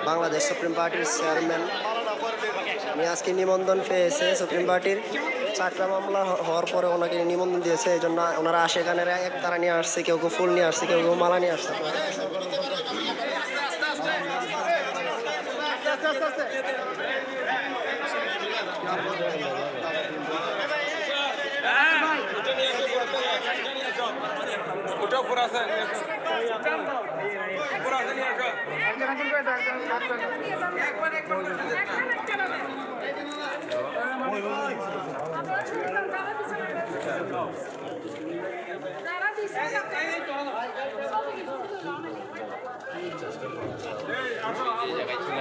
Bangladesh supreme পার্টির chairman উনি আজকে নিবন্ধন পেয়েছে সুপ্রিম পার্টির 4টা মামলা হওয়ার পরে ওনাকে নিবন্ধন দিয়েছে, এই জন্য ওনারা আসে এখানে এক তারা নিয়ে আসছে, কেউ কেউ ফুল নিয়ে আসছে, কেউ কেউ মালা নিয়ে আসছে। এই জায়গায় ছিল